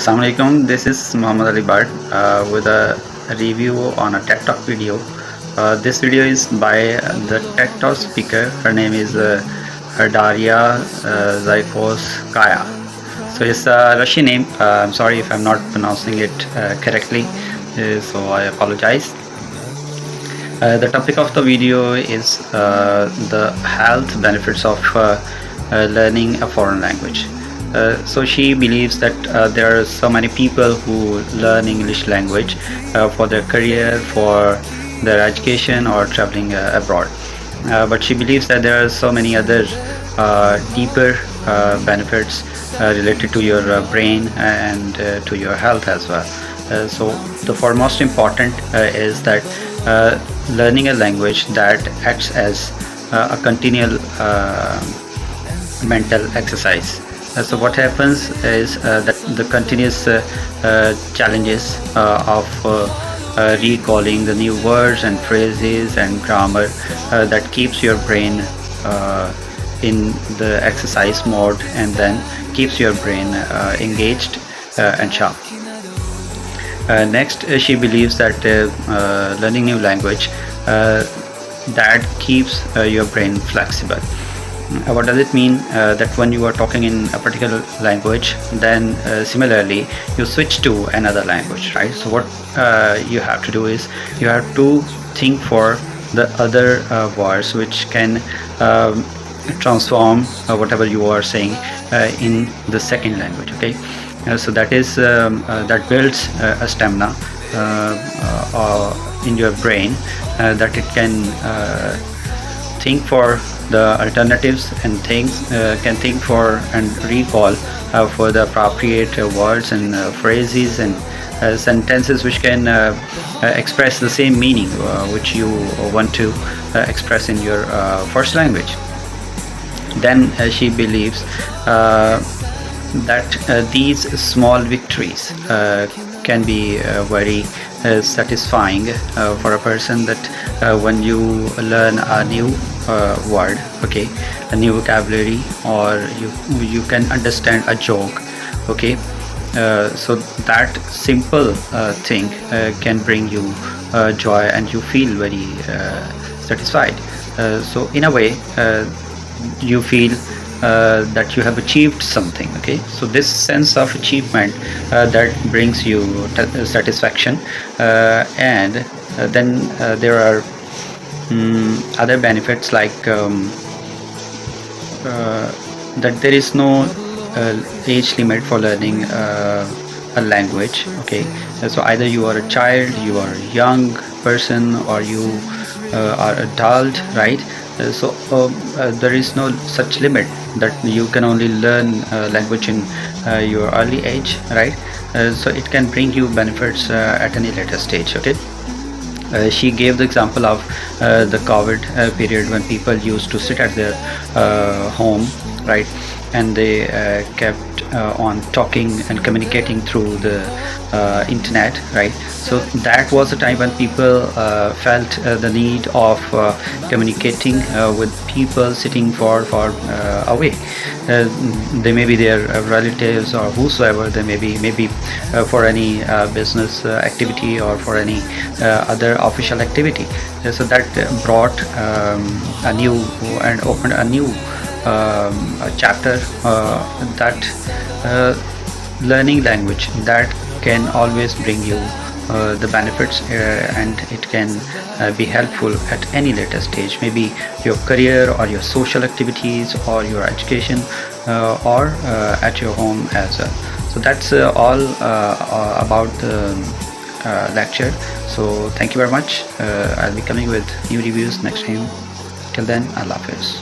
Assalamu alaikum. This is Muhammad Ali Bhatt with a review on a TED Talk video. This video is by the TED Talk speaker. Her name is Daria Zaikovskaia. So it's a Russian name. I'm sorry if I'm not pronouncing it correctly, so I apologize. The topic of the video is the health benefits of learning a foreign language. So she believes that there are so many people who learn English language for their career, for their education, or traveling abroad. But she believes that there are so many other deeper benefits related to your brain and to your health as well. So the foremost important is that learning a language that acts as a continual mental exercise. So what happens is that the continuous challenges of recalling the new words and phrases and grammar that keeps your brain in the exercise mode and then keeps your brain engaged and sharp. Next, she believes that learning new language that keeps your brain flexible. What does it mean? That when you are talking in a particular language, then similarly you switch to another language, right? So what you have to do is you have to think for the other words which can transform whatever you are saying in the second language. Okay, so that is that builds a stamina in your brain that it can think for the alternatives and can think for and recall for the appropriate words and phrases and sentences which can express the same meaning which you want to express in your first language. Then she believes that these small victories can be very satisfying for a person, that when you learn a new word, okay, a new vocabulary, or you can understand a joke, okay, so that simple thing can bring you joy and you feel very satisfied. So in a way you feel that you have achieved something. Okay, so this sense of achievement that brings you satisfaction, and then there are other benefits like that there is no age limit for learning a language. Okay, so either you are a child, you are a young person, or you are adult, right? So there is no such limit that you can only learn language in your early age, right? So it can bring you benefits at any later stage. Okay, she gave the example of the COVID period when people used to sit at their home, right, and they kept on talking and communicating through the internet, right? So that was a time when people felt the need of communicating with people sitting far away. They may be their relatives or whosoever they may be for any business activity or for any other official activity. So that brought a new and opened a new a chapter that learning language that can always bring you the benefits, and it can be helpful at any later stage, maybe your career or your social activities or your education or at your home as well. So that's all about the lecture. So thank you very much. I'll be coming with new reviews next time. Till then, Allah Hafiz.